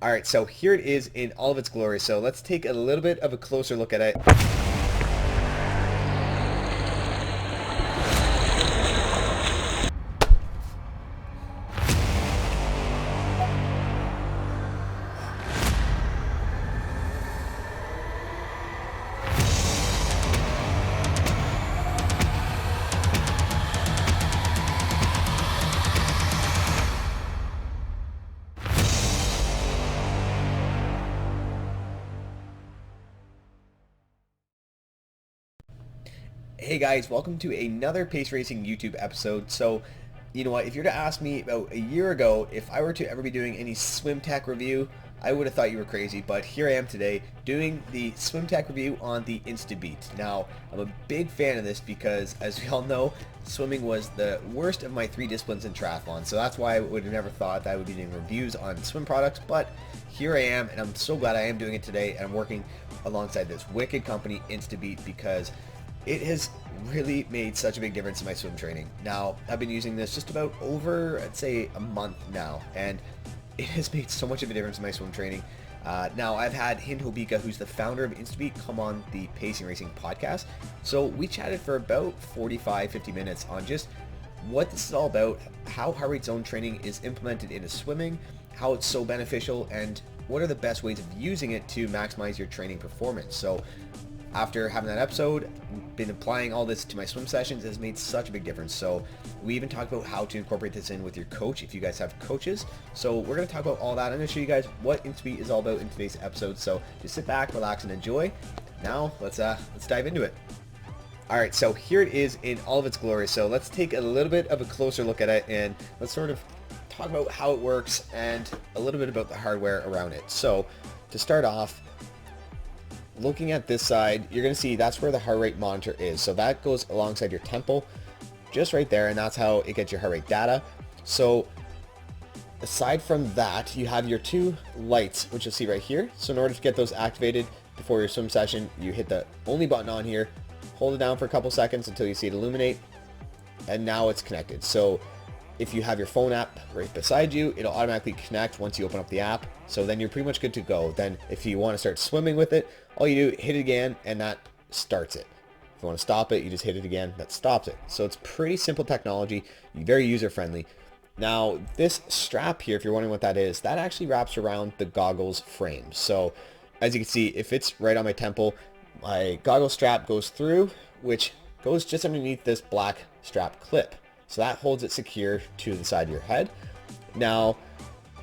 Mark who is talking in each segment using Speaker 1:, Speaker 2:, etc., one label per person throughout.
Speaker 1: All right, so here it is in all of its glory. So let's take a little bit of a closer look at it. Hey guys, welcome to another Pace Racing YouTube episode. So, you know what, if you're to ask me about a year ago if I were to ever be doing any swim tech review, I would have thought you were crazy, but here I am today doing the swim tech review on the Instabeat. Now, I'm a big fan of this because, as we all know, swimming was the worst of my three disciplines in triathlon, so that's why I would have never thought that I would be doing reviews on swim products, but here I am, and I'm so glad I am doing it today, and I'm working alongside this wicked company, Instabeat, because it has really made such a big difference in my swim training. Now, I've been using this just about over, I'd say, a month now, and it has made so much of a difference in my swim training. Now, I've had Hind Hobika, who's the founder of Instabeat, come on the Pacing Racing podcast. So we chatted for about 45, 50 minutes on just what this is all about, how heart rate zone training is implemented into swimming, how it's so beneficial, and what are the best ways of using it to maximize your training performance. So after having that episode, been applying all this to my swim sessions, it has made such a big difference. So we even talked about how to incorporate this in with your coach if you guys have coaches. So we're going to talk about all that. I'm going to show you guys what Instabeat is all about in today's episode. So just sit back, relax, and enjoy. Now let's dive into it. All right, so here it is in all of its glory. So let's take a little bit of a closer look at it and let's sort of talk about how it works and a little bit about the hardware around it. So to start off, looking at this side, you're going to see that's where the heart rate monitor is. So that goes alongside your temple, just right there, and that's how it gets your heart rate data. So aside from that, you have your two lights, which you'll see right here. So in order to get those activated before your swim session, you hit the only button on here, hold it down for a couple seconds until you see it illuminate, and now it's connected. So if you have your phone app right beside you, it'll automatically connect once you open up the app. So then you're pretty much good to go. Then if you want to start swimming with it, all you do, hit it again, and that starts it. If you want to stop it, you just hit it again, that stops it. So it's pretty simple technology, very user-friendly. Now, this strap here, if you're wondering what that is, that actually wraps around the goggles frame. So as you can see, if it's right on my temple, my goggle strap goes through, which goes just underneath this black strap clip. So that holds it secure to the side of your head. Now,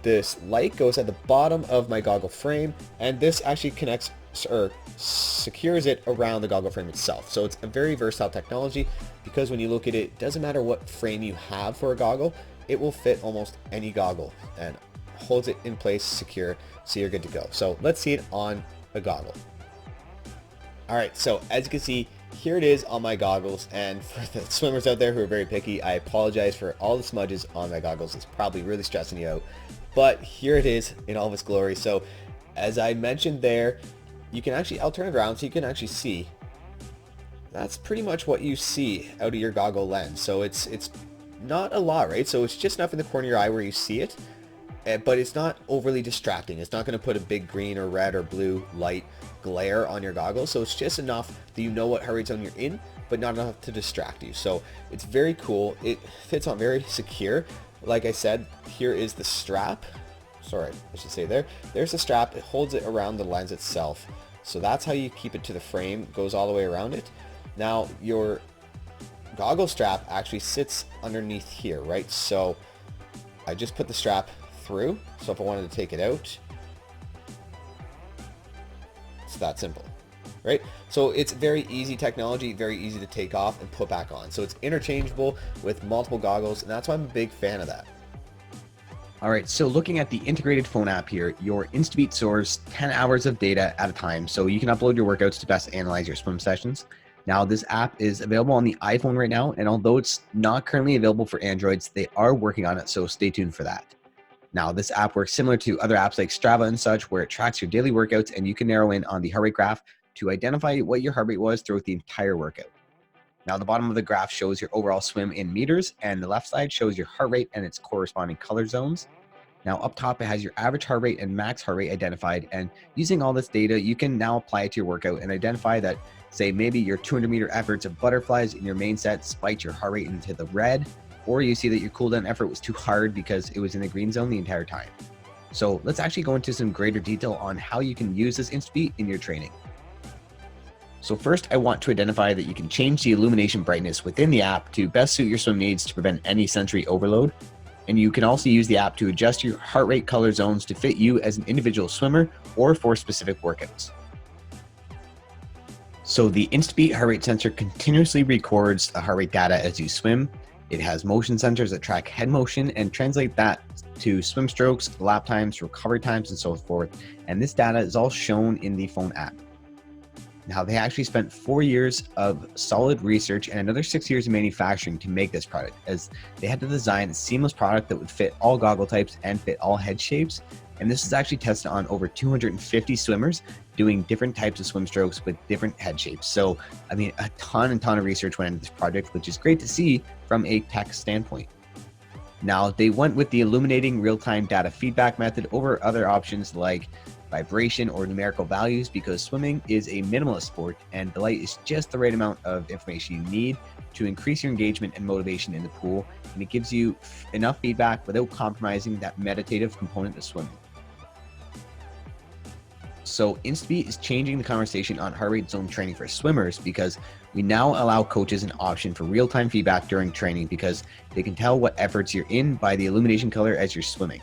Speaker 1: this light goes at the bottom of my goggle frame, and this actually connects or secures it around the goggle frame itself. So it's a very versatile technology because when you look at it, it doesn't matter what frame you have for a goggle, it will fit almost any goggle and holds it in place secure, so you're good to go. So let's see it on a goggle. All right, so as you can see, here it is on my goggles, and for the swimmers out there who are very picky, I apologize for all the smudges on my goggles. It's probably really stressing you out, but here it is in all of its glory. So as I mentioned there, you can actually, I'll turn it around so you can actually see. That's pretty much what you see out of your goggle lens. So it's not a lot, right? So it's just enough in the corner of your eye where you see it, but it's not overly distracting. It's not going to put a big green or red or blue light glare on your goggles. So it's just enough that you know what heart rate zone you're in, but not enough to distract you. So it's very cool. It fits on very secure. Like I said, here is the strap. Sorry, I should say there's the strap. It holds it around the lens itself. So that's how you keep it to the frame. It goes all the way around it. Now your goggle strap actually sits underneath here, right? So I just put the strap through. So if I wanted to take it out, it's that simple, right? So it's very easy technology, very easy to take off and put back on. So it's interchangeable with multiple goggles, and that's why I'm a big fan of that.
Speaker 2: All right, so looking at the integrated phone app here, your Instabeat stores 10 hours of data at a time, so you can upload your workouts to best analyze your swim sessions. Now, this app is available on the iPhone right now, and although it's not currently available for Androids, they are working on it, so stay tuned for that. Now, this app works similar to other apps like Strava and such, where it tracks your daily workouts, and you can narrow in on the heart rate graph to identify what your heart rate was throughout the entire workout. Now, the bottom of the graph shows your overall swim in meters, and the left side shows your heart rate and its corresponding color zones. Now up top, it has your average heart rate and max heart rate identified. And using all this data, you can now apply it to your workout and identify that, say, maybe your 200-meter efforts of butterflies in your main set spiked your heart rate into the red, or you see that your cooldown effort was too hard because it was in the green zone the entire time. So let's actually go into some greater detail on how you can use this Instabeat in your training. So first, I want to identify that you can change the illumination brightness within the app to best suit your swim needs to prevent any sensory overload. And you can also use the app to adjust your heart rate color zones to fit you as an individual swimmer or for specific workouts. So the Instabeat heart rate sensor continuously records the heart rate data as you swim. It has motion sensors that track head motion and translate that to swim strokes, lap times, recovery times, and so forth. And this data is all shown in the phone app. Now, they actually spent 4 years of solid research and another 6 years of manufacturing to make this product, as they had to design a seamless product that would fit all goggle types and fit all head shapes. And this is actually tested on over 250 swimmers doing different types of swim strokes with different head shapes. So, I mean, a ton of research went into this project, which is great to see from a tech standpoint. Now, they went with the illuminating real-time data feedback method over other options like vibration or numerical values, because swimming is a minimalist sport and the light is just the right amount of information you need to increase your engagement and motivation in the pool, and it gives you enough feedback without compromising that meditative component of swimming. So Instabeat is changing the conversation on heart rate zone training for swimmers, because we now allow coaches an option for real-time feedback during training, because they can tell what efforts you're in by the illumination color as you're swimming.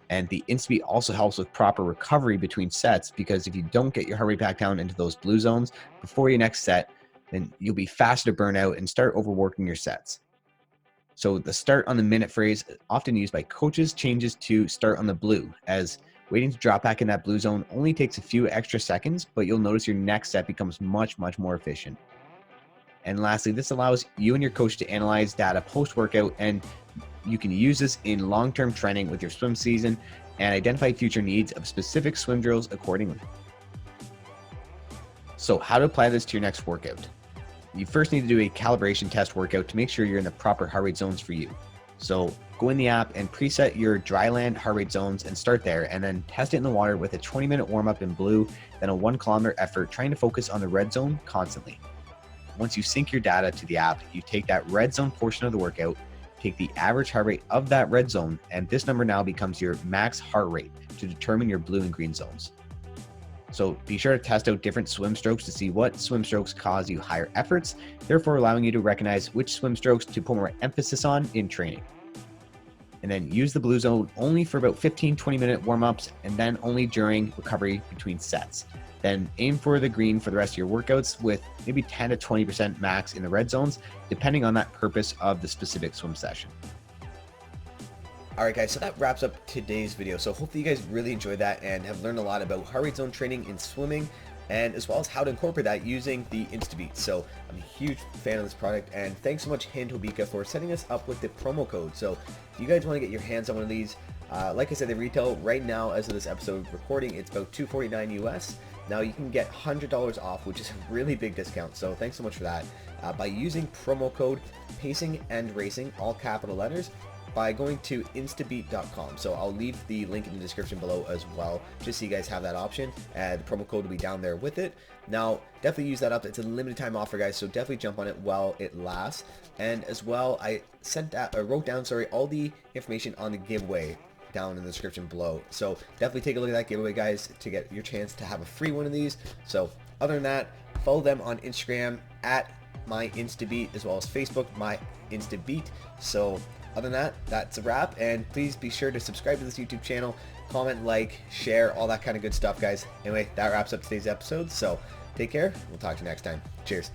Speaker 2: And the Instabeat also helps with proper recovery between sets, because if you don't get your heart rate back down into those blue zones before your next set, then you'll be faster to burn out and start overworking your sets. So the start on the minute phrase, often used by coaches, changes to start on the blue, as waiting to drop back in that blue zone only takes a few extra seconds, but you'll notice your next set becomes much more efficient. And lastly, this allows you and your coach to analyze data post-workout, and you can use this in long-term training with your swim season and identify future needs of specific swim drills accordingly. So how to apply this to your next workout? You first need to do a calibration test workout to make sure you're in the proper heart rate zones for you. So go in the app and preset your dry land heart rate zones and start there, and then test it in the water with a 20-minute warm-up in blue, then a 1 kilometer effort trying to focus on the red zone constantly. Once you sync your data to the app, you take that red zone portion of the workout, take the average heart rate of that red zone, and this number now becomes your max heart rate to determine your blue and green zones. So be sure to test out different swim strokes to see what swim strokes cause you higher efforts, therefore allowing you to recognize which swim strokes to put more emphasis on in training. And then use the blue zone only for about 15-20 minute warm-ups, and then only during recovery between sets. Then aim for the green for the rest of your workouts, with maybe 10 to 20% max in the red zones, depending on that purpose of the specific swim session.
Speaker 1: Alright guys, so that wraps up today's video. So hopefully you guys really enjoyed that and have learned a lot about heart rate zone training in swimming, and as well as how to incorporate that using the Instabeat. So I'm a huge fan of this product, and thanks so much Hand Hobika for setting us up with the promo code. So if you guys want to get your hands on one of these, like I said, they retail right now as of this episode recording, it's about $249 US. Now you can get $100 off, which is a really big discount, so thanks so much for that, by using promo code Pacing and Racing, all capital letters, by going to instabeat.com. So I'll leave the link in the description below as well, just so you guys have that option, and the promo code will be down there with it. Now definitely use that up. It's a limited time offer, guys, so definitely jump on it while it lasts. And as well, I wrote down all the information on the giveaway down in the description below, so definitely take a look at that giveaway, guys, to get your chance to have a free one of these. So other than that, follow them on Instagram at my Instabeat, as well as Facebook, my Instabeat. So other than that, that's a wrap, and please be sure to subscribe to this YouTube channel, comment, like, share, all that kind of good stuff, guys. Anyway, that wraps up today's episode, so take care. We'll talk to you next time. Cheers.